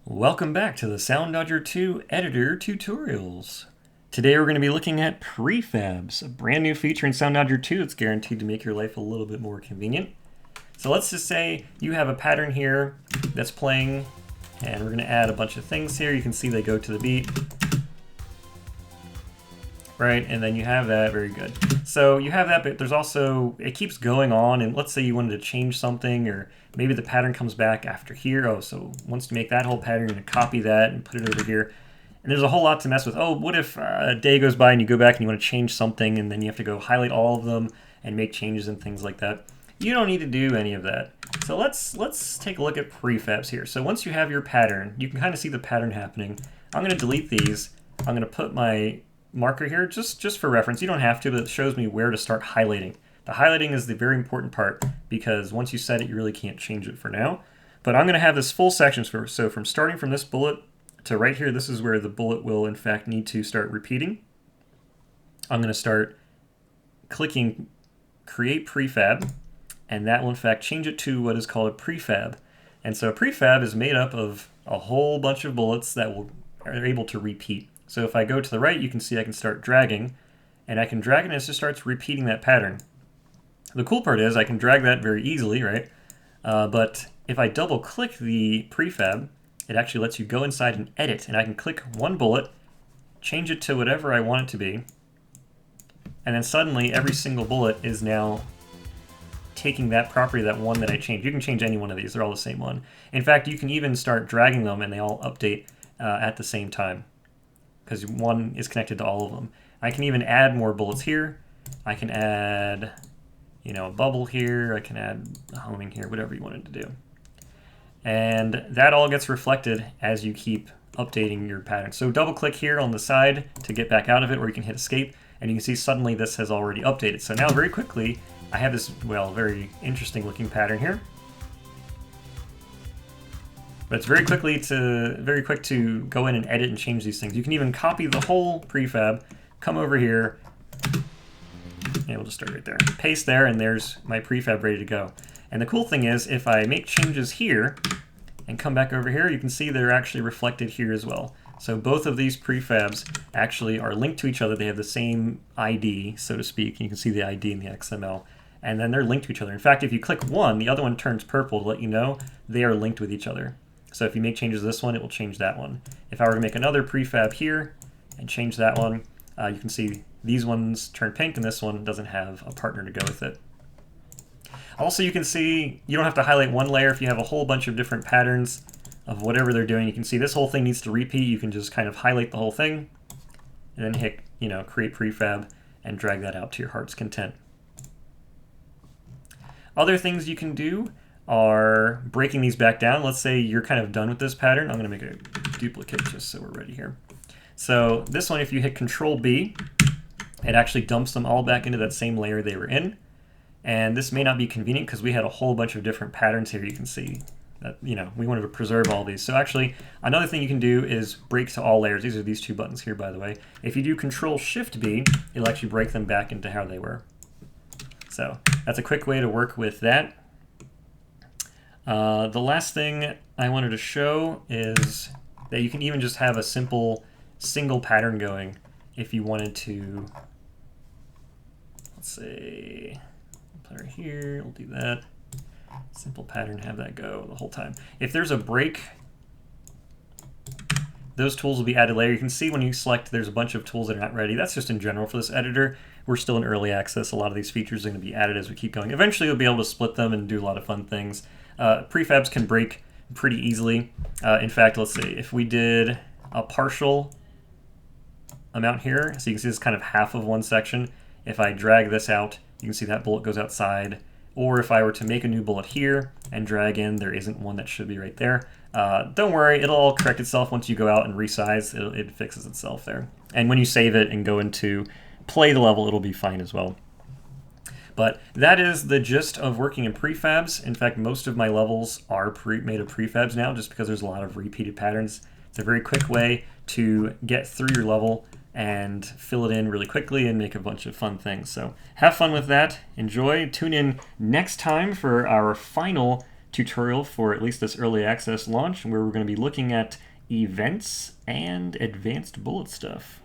Welcome back to the Soundodger 2 editor tutorials. Today we're going to be looking at prefabs, a brand new feature in Soundodger 2 that's guaranteed to make your life a little bit more convenient. So let's just say you have a pattern here that's playing, and we're going to add a bunch of things here. You can see they go to the beat. Right, and then you have that, very good. So you have that, but there's also, it keeps going on, and let's say you wanted to change something, or maybe the pattern comes back after here. Oh, so once you make that whole pattern, you're gonna copy that and put it over here. And there's a whole lot to mess with. Oh, what if a day goes by and you go back and you wanna change something, and then you have to go highlight all of them and make changes and things like that. You don't need to do any of that. So let's take a look at prefabs here. So once you have your pattern, you can kind of see the pattern happening. I'm gonna delete these. I'm gonna put my marker here just for reference. You don't have to, but it shows me where to start highlighting. The highlighting is the very important part because once you set it, you really can't change it for now. But I'm going to have this full section, so from starting from this bullet to right here, this is where the bullet will in fact need to start repeating. I'm going to start clicking Create Prefab, and that will in fact change it to what is called a prefab. And so a prefab is made up of a whole bunch of bullets that are able to repeat. So if I go to the right, you can see I can start dragging, and I can drag it and it just starts repeating that pattern. The cool part is I can drag that very easily, right? But if I double click the prefab, it actually lets you go inside and edit, and I can click one bullet, change it to whatever I want it to be, and then suddenly every single bullet is now taking that property, that one that I changed. You can change any one of these, they're all the same one. In fact, you can even start dragging them and they all update at the same time, because one is connected to all of them. I can even add more bullets here. I can add, a bubble here. I can add a homing here, whatever you wanted to do. And that all gets reflected as you keep updating your pattern. So double click here on the side to get back out of it, or you can hit escape, and you can see suddenly this has already updated. So now very quickly, I have this, very interesting looking pattern here. But it's very quick to go in and edit and change these things. You can even copy the whole prefab, come over here, and we'll just start right there. Paste there, and there's my prefab ready to go. And the cool thing is, if I make changes here and come back over here, you can see they're actually reflected here as well. So both of these prefabs actually are linked to each other. They have the same ID, so to speak. You can see the ID in the XML. And then they're linked to each other. In fact, if you click one, the other one turns purple to let you know they are linked with each other. So if you make changes to this one, it will change that one. If I were to make another prefab here and change that one, you can see these ones turn pink and this one doesn't have a partner to go with it. Also, you can see you don't have to highlight one layer. If you have a whole bunch of different patterns of whatever they're doing, you can see this whole thing needs to repeat. You can just kind of highlight the whole thing and then hit, create prefab and drag that out to your heart's content. Other things you can do are breaking these back down. Let's say you're kind of done with this pattern. I'm going to make a duplicate just so we're ready here. So this one, if you hit Control B, it actually dumps them all back into that same layer they were in. And this may not be convenient because we had a whole bunch of different patterns here. You can see that, we wanted to preserve all these. So actually, another thing you can do is break to all layers. These are these two buttons here, by the way. If you do Control Shift B, it'll actually break them back into how they were. So that's a quick way to work with that. The last thing I wanted to show is that you can even just have a simple single pattern going if you wanted to. Let's say, put it here, we'll do that. Simple pattern, have that go the whole time. If there's a break, those tools will be added later. You can see when you select there's a bunch of tools that are not ready. That's just in general for this editor. We're still in early access. A lot of these features are going to be added as we keep going. Eventually you'll be able to split them and do a lot of fun things. Prefabs can break pretty easily. In fact, let's see, if we did a partial amount here, so you can see this is kind of half of one section. If I drag this out, you can see that bullet goes outside. Or if I were to make a new bullet here and drag in, there isn't one that should be right there. Don't worry, it'll all correct itself once you go out and resize. It fixes itself there. And when you save it and go into play the level, it'll be fine as well. But that is the gist of working in prefabs. In fact, most of my levels are made of prefabs now just because there's a lot of repeated patterns. It's a very quick way to get through your level and fill it in really quickly and make a bunch of fun things. So have fun with that. Enjoy. Tune in next time for our final tutorial for at least this early access launch, where we're going to be looking at events and advanced bullet stuff.